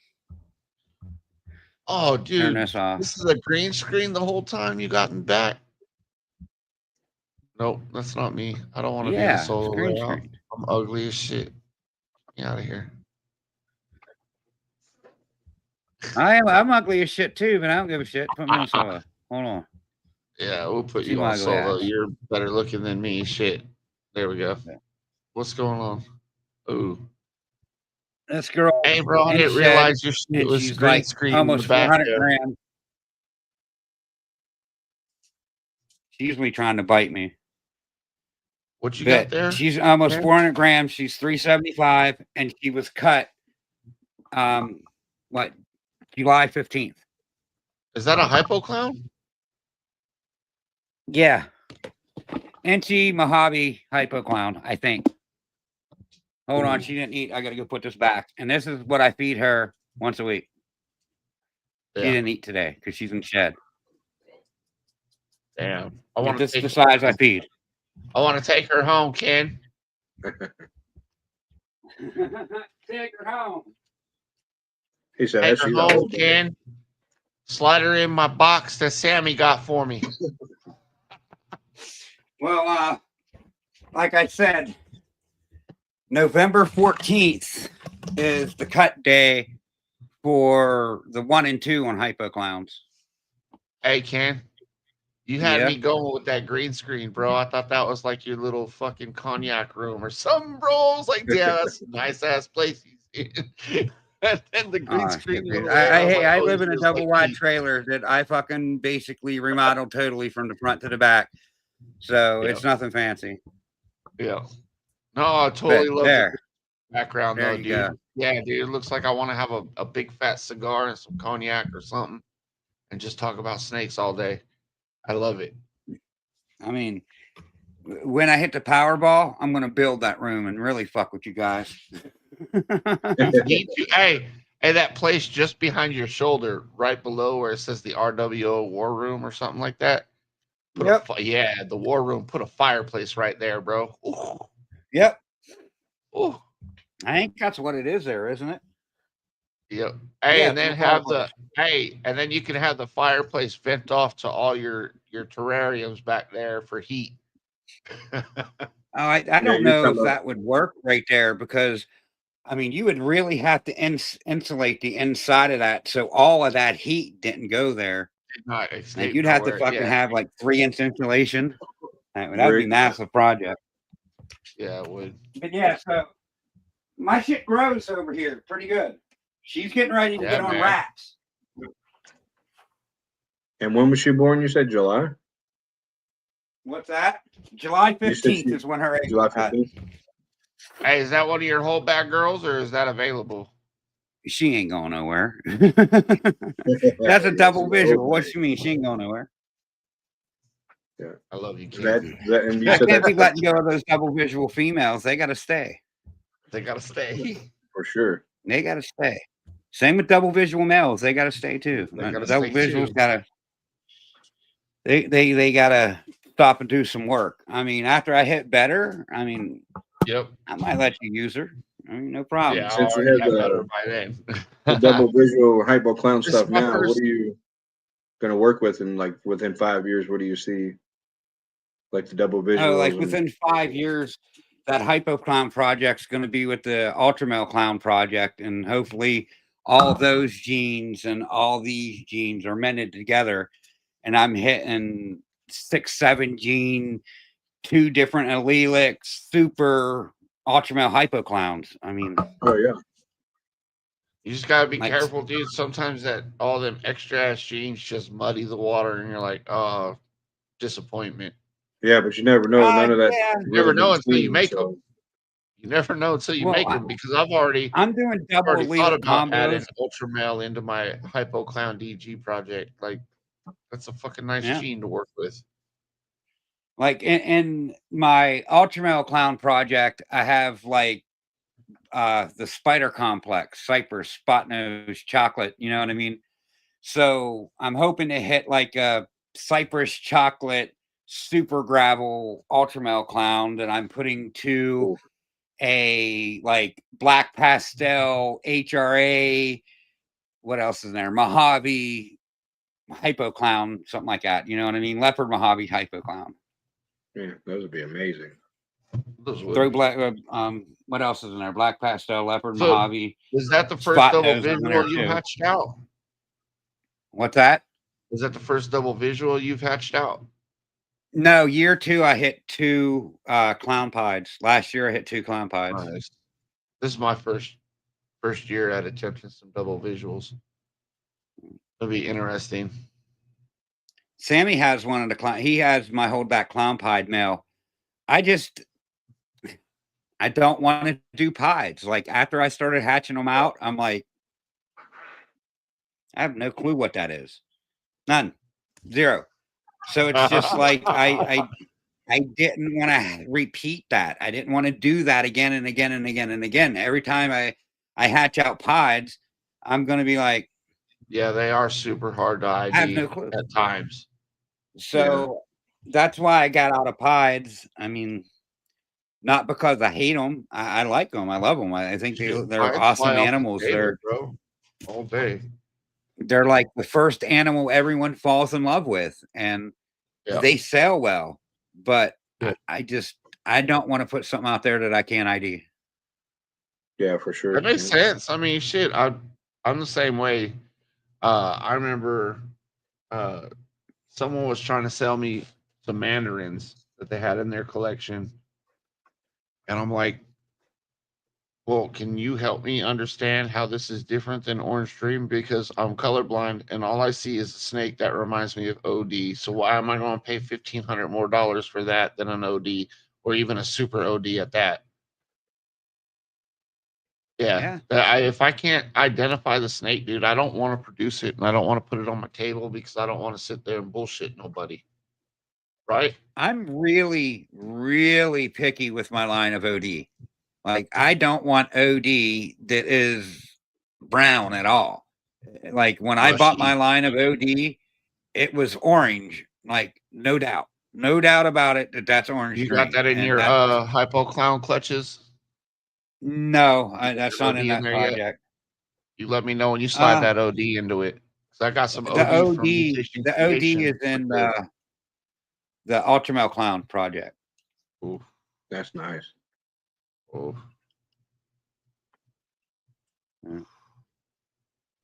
oh, turn dude, this off. this is a green screen the whole time you gotten back. Nope, that's not me. I don't want to be in Yeah, it's solo green layout. screen. I'm ugly as shit. Get out of here. I'm ugly as shit too, but I don't give a shit. Put me on solo. Hold on. Yeah, we'll put See you my on ugly solo. ass. You're better looking than me. Shit. There we go. Yeah. What's going on? Ooh. This girl Hey, bro, I in didn't shed, realize your shit and was she's green like screen in the almost back 400 there. grams. She's usually trying to bite me. What you got But there? she's almost Ken? 400 grams. She's 375, and she was cut what, July 15th. Is that a hypo clown? Yeah. Enchi Mojave Hypo Clown, I think. Hold on, she didn't eat. I gotta go put this back. And this is what I feed her once a week. She Yeah. didn't eat today because she's in shed. Damn. But this is the size I feed. I want to take her home, Ken. Take her home. He said, Take "That's her she's home, old." Ken. Slide her in my box that Sammy got for me. Well, like I said, November 14th is the cut day for the 1 and 2 on Hypo Clowns. Hey, Ken. You had Yeah. me going with that green screen, bro. I thought that was like your little fucking cognac room or something, bro. I was like, yeah, that's a nice ass place he's in. And then the green Oh, screen shit, went dude. away. I was like, I oh, live this in a feels double like wide heat. trailer that I fucking basically remodeled totally from the front to the back. So Yeah. it's nothing fancy. Yeah. No, I totally But love there, the background there though, you dude. go. Yeah, dude. It looks like I want to have a big fat cigar and some cognac or something and just talk about snakes all day. I love it. I mean, when I hit the Powerball, I'm going to build that room and really fuck with you guys. You need to. Hey, that place just behind your shoulder, right below where it says the RWO War Room or something like that. Yep. Yeah, the War Room. Put a fireplace right there, bro. Ooh, Yep. ooh. I think that's what it is there, isn't it? Yep. Hey, Yeah, and then it's a have fireplace. and then you can have the fireplace vent off to all your terrariums back there for heat. Oh, I Yeah, don't you're know talking if that would work right there because I mean, you would really have to insulate the inside of that so all of that heat didn't go there. Not Like escape you'd have to nowhere. fucking Yeah, have like 3-inch insulation. That'd be Rick. massive project. yeah, it would. But yeah, so my shit grows over here pretty good. She's getting ready to Yeah, get on man. rats. And when was she born? You said July. What's that? July You said 15th is when her eggs July were cut. 15th. Hey, is that one of your holdback girls or is that available? She ain't going nowhere. That's a double visual. What Okay. you mean? She ain't going nowhere. I love you, Ken. And you I said can't be that letting go of those double visual females. They got to stay. They gotta stay. for sure. They got to stay. Same with double visual males. They got to stay too. They gotta Double stay, visuals too. got to. They got to stop and do some work. I mean, after I hit better, I mean, Yep. I might let you use her. I mean, no problem. Yeah, I Since you already have have better by then. the double visual hypo clown This is stuff my now, first. what are you gonna work with in like within 5 years? What do you see? Like the double visuals. Oh, like and- within 5 years, that Hypo Clown project's going to be with the Ultramel Clown project, and hopefully, all of those genes and all these genes are mended together, and I'm hitting 6, 7 gene, 2 different allelics, super Ultramel Hypo Clowns. I mean, oh yeah. You just gotta be like, careful, dude. Sometimes that all them extra ass genes just muddy the water, and you're like, oh, disappointment. Yeah, but you never know. None of that yeah, You never really know been until you seen, make so them. You never know until you well, make them because I've already I'm doing double thought allelic about adding combos. Ultramel into my Hypo Clown DG project. Like, that's a fucking nice Yeah. gene to work with. Like in my Ultramel Clown project, I have like the spider complex, cypress, spot nose, chocolate, you know what I mean? So I'm hoping to hit like a cypress chocolate super gravel Ultramel Clown that I'm putting to Ooh. a like black pastel HRA. What else is in there? Mojave Hypo Clown, something like that. You know what I mean? Leopard Mojave Hypo Clown. yeah, those would be amazing. Those would Throw be. black. What else is in there? Black pastel, leopard, So, Mojave. is that the first Spot double nose is in visual there you too. hatched out? What's that? Is that the first double visual you've hatched out? No, year 2, I hit 2 clown pieds. Last year, I hit 2 clown pieds. Nice. This is my first year at attempting some double visuals. It'll be interesting. Sammy has one of the clown. He has my holdback clown pied male. I don't want to do pieds. Like after I started hatching them out, I'm like, I have no clue what that is. None. Zero. So it's just like I didn't want to repeat that. I didn't want to do that again and again and again and again. Every time I hatch out pieds, I'm gonna be like, Yeah, they are super hard to I have ID no clue. at times. So that's why I got out of pieds. I mean, not because I hate them. I like them. I love them. I think Shit, they're I'd awesome fly off the animals. table, bro, all day. They're like the first animal everyone falls in love with, and Yeah. they sell well. But Yeah. I don't want to put something out there that I can't ID. Yeah, for sure. That makes sense. I mean, shit, I'm the same way. I remember someone was trying to sell me some mandarins that they had in their collection, and I'm like, well, can you help me understand how this is different than Orange Dream? Because I'm colorblind and all I see is a snake that reminds me of OD. So why am I going to pay $1,500 more for that than an OD or even a super OD at that? Yeah. If I can't identify the snake, dude, I don't want to produce it and I don't want to put it on my table because I don't want to sit there and bullshit nobody. Right? I'm really, really picky with my line of OD. Like, I don't want OD that is brown at all. Like, when I bought my line of OD, it was orange. Like, no doubt. No doubt about it that that's Orange You Dream. got that in And your that, hypo clown clutches? no, that's not OD in in that there yet? project. You let me know when you slide that OD into it. Because I got some The OD from OD, Mutation the OD Creation. is in the Ultramel Clown project. Ooh, that's nice. Oh.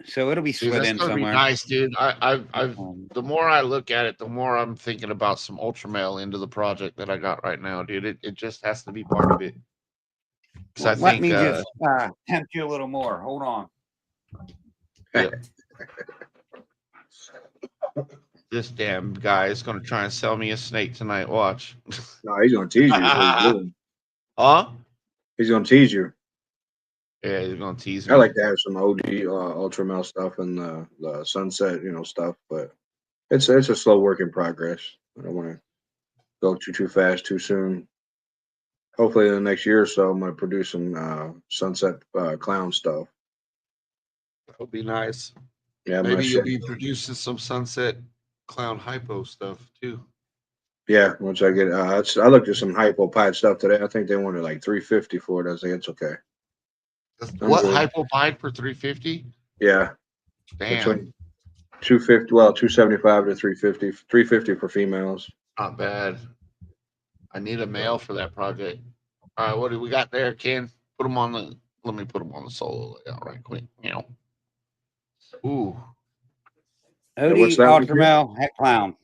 So it'll be Dude, slid that's in gonna be somewhere. nice, dude. I've the more I look at it, the more I'm thinking about some Ultramail into the project that I got right now, dude. It just has to be part of it. Because I Let think me just tempt you a little more. Hold on. yeah. This damn guy is gonna try and sell me a snake tonight. Watch. No, he's gonna tease you. Huh? He's gonna tease you. Yeah, he's gonna tease me. I like to have some OD Ultramel stuff and the sunset, stuff, but it's a slow work in progress. I don't want to go too fast too soon. Hopefully, in the next year or so, I'm gonna produce some sunset clown stuff. That would be nice. Yeah, Maybe you'll be producing some sunset clown hypo stuff too. Yeah, once I get, I looked at some hypo pied stuff today. I think they wanted like 350 for it. I think it's okay. What hypo pied for 350? Yeah, damn. Between 250, well, 275 to 350, 350 for females. Not bad. I need a male for that project. All right, what do we got there, Ken? Put them on the. Let me put them on the solo layout right quick. Ooh. OD Ultramel Het Clown.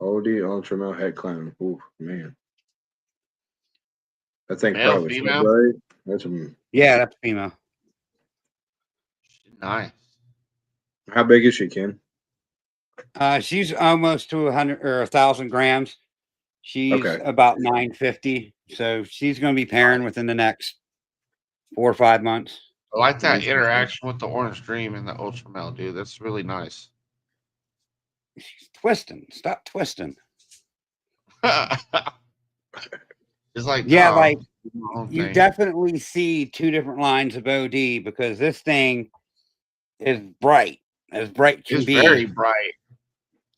OD Ultramel Het Clown. Ooh, man. I think male, probably female. Right? That's female. Nice. How big is she, Ken? She's almost to 100 or 1,000 grams. She's about 950. So she's going to be pairing within the next 4 or 5 months. I like that interaction with the Orange Dream and the Ultramel, dude. That's really nice. She's twisting. Stop twisting. It's like, like you definitely see two different lines of OD because this thing is bright as bright can be. It's very bright.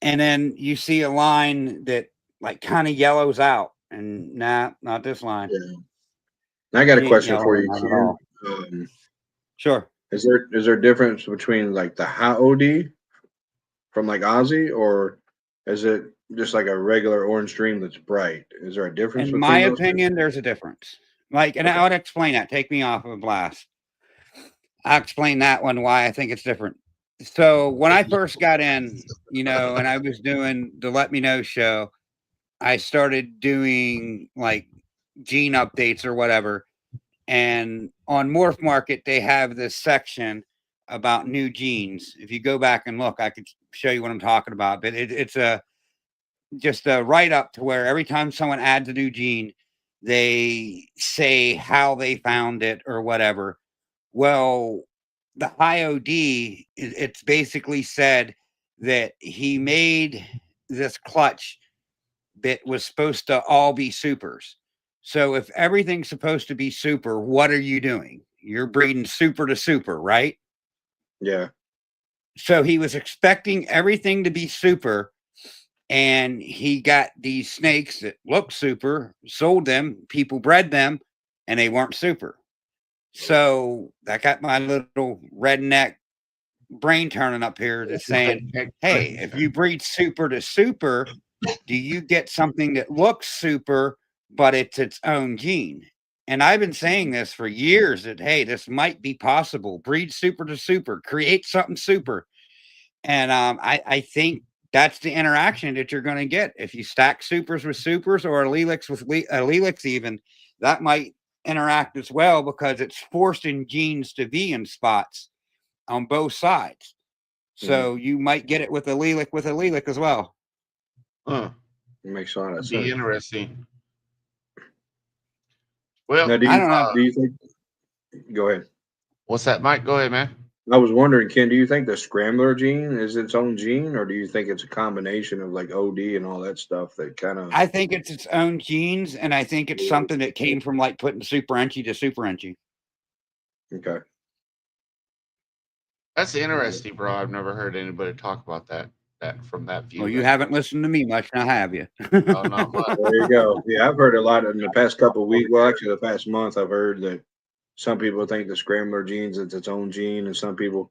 And then you see a line that like kind of yellows out, and nah, not this line. Yeah. I got a question for you, Ken. Sure. Is there a difference between like the high OD from like Aussie, or is it just like a regular Orange Dream that's bright? Is there a difference? In my opinion, there's a difference. Like, and I would explain that. Take me off of a blast. I'll explain that one why I think it's different. So when I first got in, and I was doing the Let Me Know show, I started doing like gene updates or whatever. And on Morph Market, they have this section about new genes. If you go back and look, I could show you what I'm talking about. But it's just a write up to where every time someone adds a new gene, they say how they found it or whatever. Well, the IOD, it's basically said that he made this clutch that was supposed to all be supers. So if everything's supposed to be super, what are you doing? You're breeding super to super, right? Yeah. So he was expecting everything to be super, and he got these snakes that looked super, sold them, people bred them, and they weren't super. So that got my little redneck brain turning up here to saying, hey, if you breed super to super, do you get something that looks super, but it's its own gene? And I've been saying this for years that, hey, this might be possible. Breed super to super, create something super. And I think that's the interaction that you're going to get. If you stack supers with supers or allelics with allelics, even, that might interact as well because it's forcing genes to be in spots on both sides. So you might get it with allelic as well. Huh. It makes a lot of That'd sense. be interesting. Well, Now, I don't know. do you think? Go ahead. what's that, Mike? Go ahead, man. I was wondering, Ken, do you think the scrambler gene is its own gene, or do you think it's a combination of like OD and all that stuff that kind of? I think it's its own genes, and I think it's something that came from like putting super enchi to super enchi. Okay. That's interesting, bro. I've never heard anybody talk about that from that view. Well, you right haven't there. listened to me much, now have you? Oh, not much. There you go. Yeah, I've heard a lot in the past couple of weeks. Well, actually, the past month, I've heard that some people think the scrambler genes is its own gene, and some people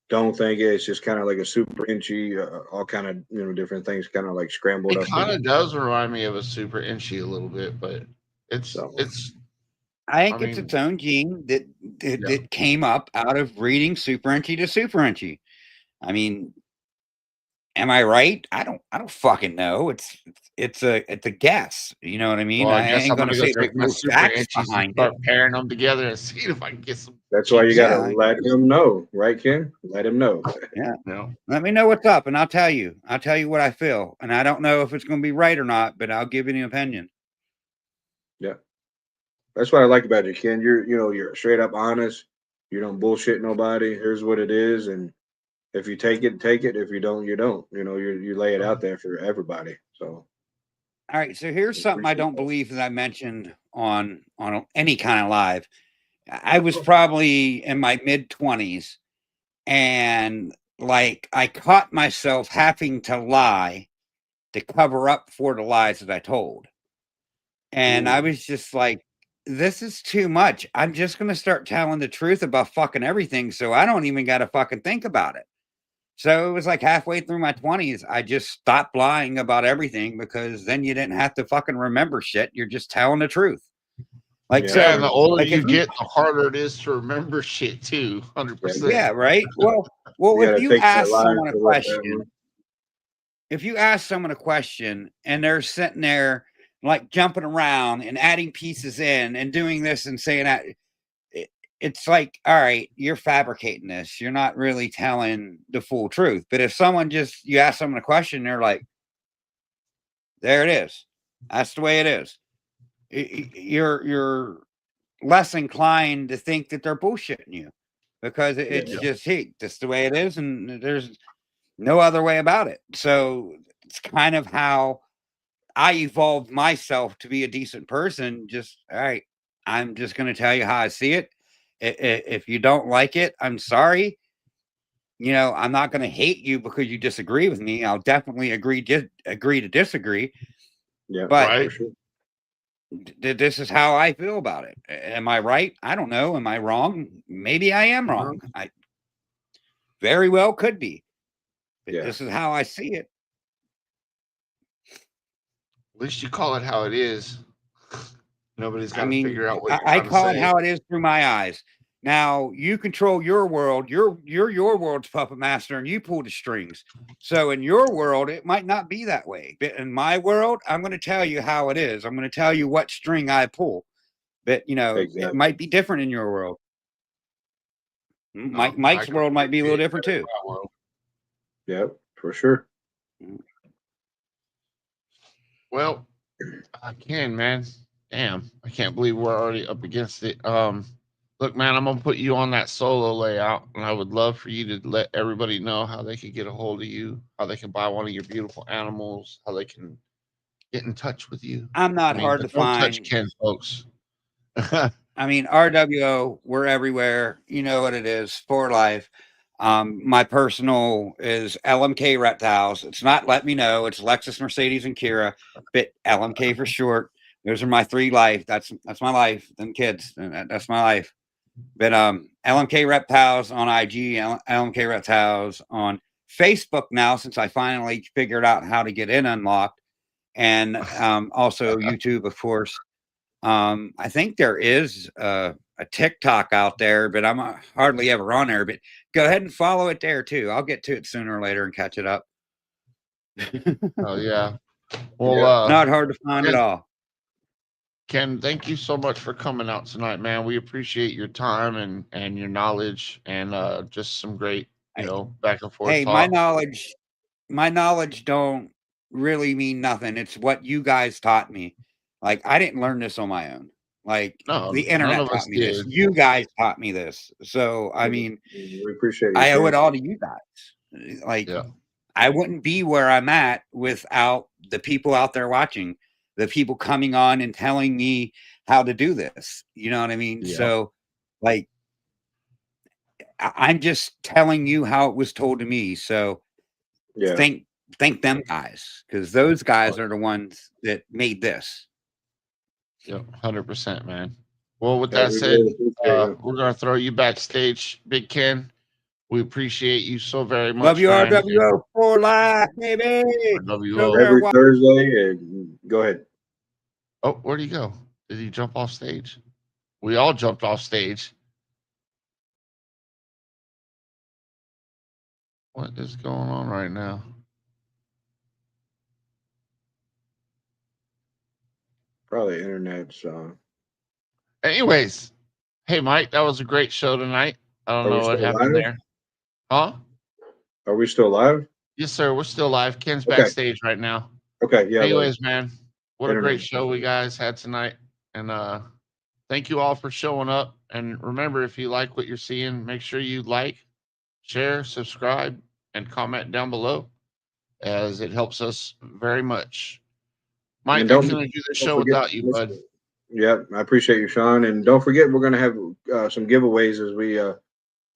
don't think it. It's just kind of like a super inchy, all kind of different things, kind of like scrambled It up. kind of does remind me of a super inchy a little bit, but it's So it's. I I think it's mean, its own gene that yeah. came up out of breeding super enchi to super enchi. I mean, am I right? I don't fucking know. It's a guess. You know what I mean? Well, I I guess ain't I'm gonna gonna go say there's take my no super facts inchies and behind it. start pairing them together and see if I can get some. that's why you got to Yeah. let him know, right, Ken? Let him know. Yeah. You know, Let me know what's up and I'll tell you. I'll tell you what I feel. And I don't know if it's going to be right or not, but I'll give you an opinion. Yeah, that's what I like about you, Ken. You're straight up honest. You don't bullshit nobody. Here's what it is, and if you take it, take it. If you don't, you don't. You lay it out there for everybody. So All right. So here's something I appreciate don't that. believe that I mentioned on any kind of live. I was probably in my mid 20s and like I caught myself having to lie to cover up for the lies that I told. And I was just like, this is too much. I'm just going to start telling the truth about fucking everything. So I don't even got to fucking think about it. So it was like halfway through my 20s, I just stopped lying about everything because then you didn't have to fucking remember shit. You're just telling the truth. Like, Yeah, yeah. so, And the older like, you if you, get, the harder it is to remember shit too. 100%. yeah, right. Well, you got if to you take that ask line someone a for what that question, and they're sitting there like jumping around and adding pieces in and doing this and saying that, it's like, all right, you're fabricating this. You're not really telling the full truth. But if you ask someone a question, they're like, there it is. That's the way it is. You're less inclined to think that they're bullshitting you because it's Yeah, just, hey, that's the way it is. And there's no other way about it. So it's kind of how I evolved myself to be a decent person. Just, all right, I'm just going to tell you how I see it. If you don't like it, I'm sorry. I'm not going to hate you because you disagree with me. I'll definitely agree to disagree. yeah, But Right. for sure. this is how I feel about it. Am I right? I don't know. Am I wrong? Maybe I am wrong. I very well could be. But Yeah, this is how I see it. At least you call it how it is. Nobody's got I to mean, figure out what you're I trying to call it say. how it is through my eyes. Now you control your world. You're your world's puppet master, and you pull the strings. So in your world, it might not be that way. But in my world, I'm going to tell you how it is. I'm going to tell you what string I pull. But it Exactly. might be different in your world. No, Mike's world might be a little different too. Yep, for sure. Well, I can, man. Damn, I can't believe we're already up against it. Look, man, I'm gonna put you on that solo layout, and I would love for you to let everybody know how they can get a hold of you, how they can buy one of your beautiful animals, how they can get in touch with you. I'm I not mean, hard but to don't touch find. Ken, folks. I mean, RWO, we're everywhere. You know what it is for life. My personal is LMK Reptiles. It's not Let Me Know. It's Lexus, Mercedes, and Kira, but LMK for short. Those are my three life. That's my life. Them kids. That's my life. But LMK Reptiles on IG, LMK Reptiles on Facebook now, since I finally figured out how to get in unlocked, and also YouTube, of course. I think there is a TikTok out there, but I'm hardly ever on there. But go ahead and follow it there too. I'll get to it sooner or later and catch it up. Oh yeah. Well, Yeah. Not hard to find at all. Ken, thank you so much for coming out tonight, man. We appreciate your time and your knowledge and just some great, back and forth Hey, my talk. knowledge don't really mean nothing. It's what you guys taught me. Like I didn't learn this on my own. Like No, the none internet of us taught me this. did. You guys taught me this. So I mean, We appreciate you, I owe it Ken. all to you guys. Like Yeah. I wouldn't be where I'm at without the people out there watching, the people coming on and telling me how to do this. You know what I mean? Yeah. So, like, I'm just telling you how it was told to me. So, Yeah. thank them guys, because those guys are the ones that made this. Yep. 100%, man. Well, with Yeah, that we said, really appreciate it. we're gonna throw you backstage, Big Ken. We appreciate you so very Love much, you, man. RWO for life, baby. RWO. Every Thursday, and go ahead. Oh, where'd he go? Did he jump off stage? We all jumped off stage. What is going on right now? Probably internet's. Anyways, hey Mike, that was a great show tonight. I don't Are we know what still happened live? there. Huh? Are we still live? Yes, sir. We're still live. Ken's Okay. backstage right now. Okay. Yeah. Anyways, man, what a great internet. show we guys had tonight. And thank you all for showing up. And remember, if you like what you're seeing, make sure you like, share, subscribe, and comment down below, as it helps us very much. Mike, And I don't couldn't do the don't show forget. without you, bud. Yeah, I appreciate you, Sean. And don't forget, we're gonna have some giveaways as we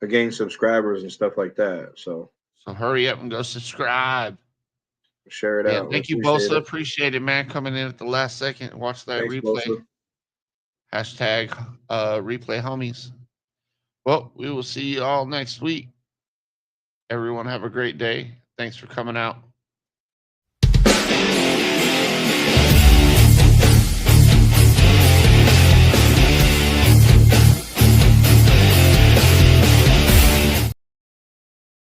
gain subscribers and stuff like that. So So hurry up and go subscribe. share it Yeah, out. We thank you, appreciate Bosa. it. Appreciate it, man. Coming in at the last second. Watch that Thanks, replay. Melissa. Hashtag replay homies. Well, we will see you all next week. Everyone have a great day. Thanks for coming out.